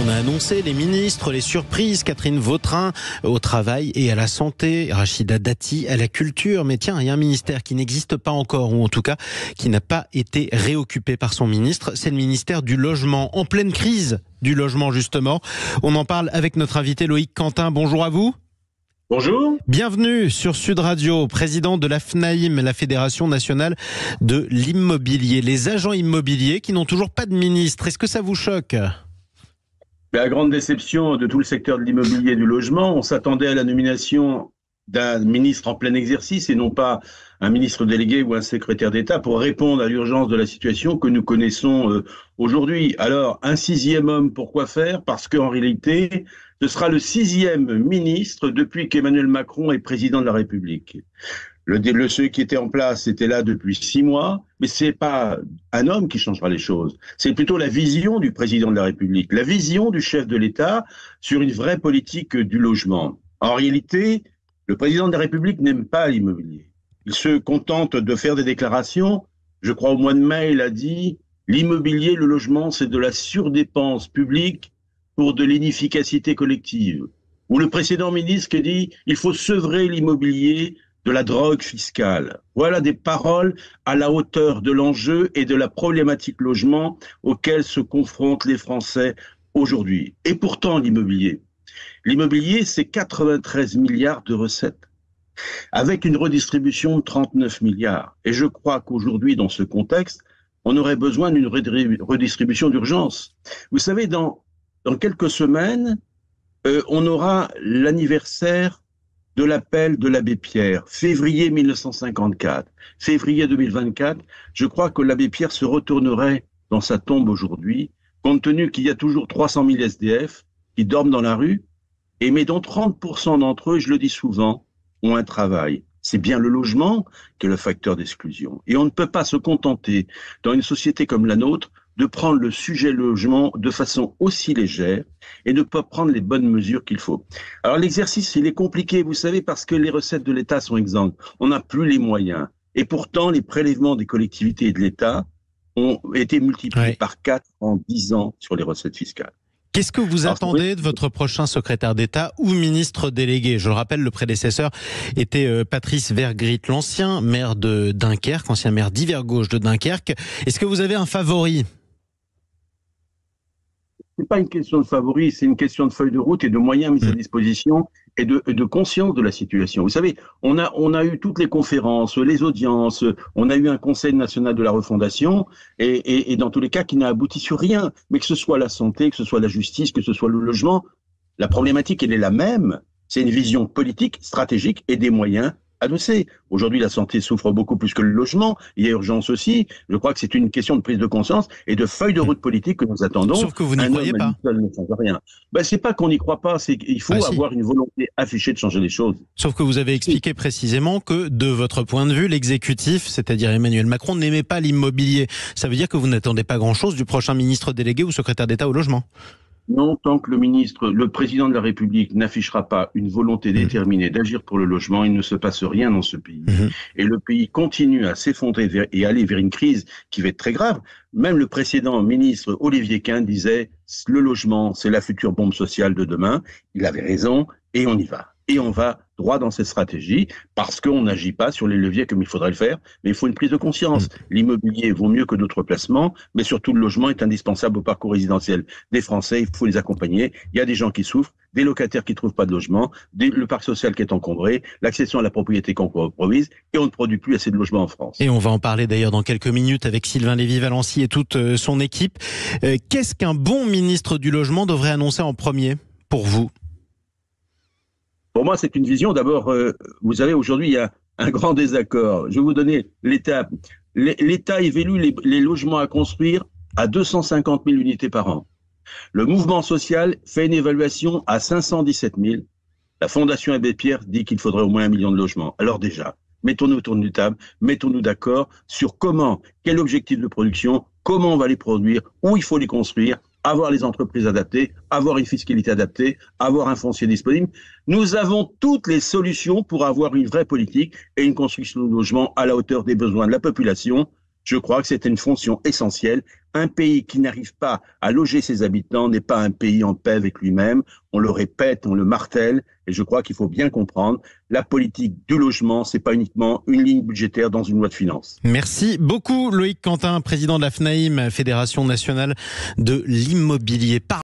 On a annoncé les ministres, les surprises, Catherine Vautrin au travail et à la santé, Rachida Dati à la culture. Mais tiens, il y a un ministère qui n'existe pas encore, ou en tout cas qui n'a pas été réoccupé par son ministre. C'est le ministère du Logement, en pleine crise du logement justement. On en parle avec notre invité Loïc Quentin. Bonjour à vous. Bonjour. Bienvenue sur Sud Radio, président de la FNAIM, la Fédération Nationale de l'Immobilier. Les agents immobiliers qui n'ont toujours pas de ministre, est-ce que ça vous choque ? La grande déception de tout le secteur de l'immobilier et du logement, on s'attendait à la nomination d'un ministre en plein exercice et non pas un ministre délégué ou un secrétaire d'État pour répondre à l'urgence de la situation que nous connaissons aujourd'hui. Alors, un sixième homme, pourquoi faire ? Parce qu'en réalité, ce sera le sixième ministre depuis qu'Emmanuel Macron est président de la République. Celui qui était en place était là depuis 6 mois, mais c'est pas un homme qui changera les choses. C'est plutôt la vision du président de la République, la vision du chef de l'État sur une vraie politique du logement. En réalité, le président de la République n'aime pas l'immobilier. Il se contente de faire des déclarations. Je crois au mois de mai, il a dit « L'immobilier, le logement, c'est de la surdépense publique pour de l'inefficacité collective ». Ou le précédent ministre qui dit « Il faut sevrer l'immobilier de la drogue fiscale ». Voilà des paroles à la hauteur de l'enjeu et de la problématique logement auxquelles se confrontent les Français aujourd'hui. Et pourtant, l'immobilier, c'est 93 milliards de recettes, avec une redistribution de 39 milliards. Et je crois qu'aujourd'hui, dans ce contexte, on aurait besoin d'une redistribution d'urgence. Vous savez, dans quelques semaines, on aura l'anniversaire de l'appel de l'abbé Pierre, février 1954, février 2024. Je crois que l'abbé Pierre se retournerait dans sa tombe aujourd'hui, compte tenu qu'il y a toujours 300 000 SDF qui dorment dans la rue, mais dont 30% d'entre eux, je le dis souvent, ont un travail. C'est bien le logement qui est le facteur d'exclusion. Et on ne peut pas se contenter, dans une société comme la nôtre, de prendre le sujet logement de façon aussi légère et ne pas prendre les bonnes mesures qu'il faut. Alors l'exercice, il est compliqué, vous savez, parce que les recettes de l'État sont exsangues. On n'a plus les moyens. Et pourtant, les prélèvements des collectivités et de l'État ont été multipliés par 4 en 10 ans sur les recettes fiscales. Qu'est-ce que vous attendez de votre prochain secrétaire d'État ou ministre délégué ? Je le rappelle, le prédécesseur était Patrice Vergrit, l'ancien maire de Dunkerque, ancien maire d'Hiver Gauche de Dunkerque. Est-ce que vous avez un favori ? C'est pas une question de favori, c'est une question de feuille de route et de moyens mis à disposition et de conscience de la situation. Vous savez, on a eu toutes les conférences, les audiences, on a eu un Conseil national de la refondation et dans tous les cas qui n'a abouti sur rien. Mais que ce soit la santé, que ce soit la justice, que ce soit le logement, la problématique elle est la même. C'est une vision politique, stratégique et des moyens adossés. Aujourd'hui, la santé souffre beaucoup plus que le logement. Il y a urgence aussi. Je crois que c'est une question de prise de conscience et de feuille de route politique que nous attendons. Sauf que vous n'y croyez pas. Seul ne change rien. C'est pas qu'on n'y croit pas, c'est qu'il faut avoir une volonté affichée de changer les choses. Sauf que vous avez expliqué précisément que, de votre point de vue, l'exécutif, c'est-à-dire Emmanuel Macron, n'aimait pas l'immobilier. Ça veut dire que vous n'attendez pas grand-chose du prochain ministre délégué ou secrétaire d'État au logement ? Non, tant que le président de la République n'affichera pas une volonté déterminée d'agir pour le logement, il ne se passe rien dans ce pays. Et le pays continue à s'effondrer et aller vers une crise qui va être très grave. Même le précédent ministre Olivier Klein disait « le logement, c'est la future bombe sociale de demain ». Il avait raison et on y va. Et on va droit dans cette stratégie parce qu'on n'agit pas sur les leviers comme il faudrait le faire, mais il faut une prise de conscience. L'immobilier vaut mieux que d'autres placements, mais surtout le logement est indispensable au parcours résidentiel des Français, il faut les accompagner. Il y a des gens qui souffrent, des locataires qui ne trouvent pas de logement, le parc social qui est encombré, l'accession à la propriété compromise, et on ne produit plus assez de logements en France. Et on va en parler d'ailleurs dans quelques minutes avec Sylvain Lévy-Valency et toute son équipe. Qu'est-ce qu'un bon ministre du logement devrait annoncer en premier pour vous ? Pour moi, c'est une vision. D'abord, vous savez, aujourd'hui, il y a un grand désaccord. Je vais vous donner l'étape. L'État évalue les logements à construire à 250 000 unités par an. Le mouvement social fait une évaluation à 517 000. La Fondation Abbé Pierre dit qu'il faudrait au moins 1 million de logements. Alors déjà, mettons-nous autour d'une table, mettons-nous d'accord sur quel objectif de production, comment on va les produire, où il faut les construire, avoir les entreprises adaptées, avoir une fiscalité adaptée, avoir un foncier disponible. Nous avons toutes les solutions pour avoir une vraie politique et une construction de logements à la hauteur des besoins de la population. Je crois que c'était une fonction essentielle. Un pays qui n'arrive pas à loger ses habitants n'est pas un pays en paix avec lui-même. On le répète, on le martèle, et je crois qu'il faut bien comprendre, la politique du logement, c'est pas uniquement une ligne budgétaire dans une loi de finances. Merci beaucoup Loïc Quentin, président de la FNAIM, Fédération nationale de l'immobilier.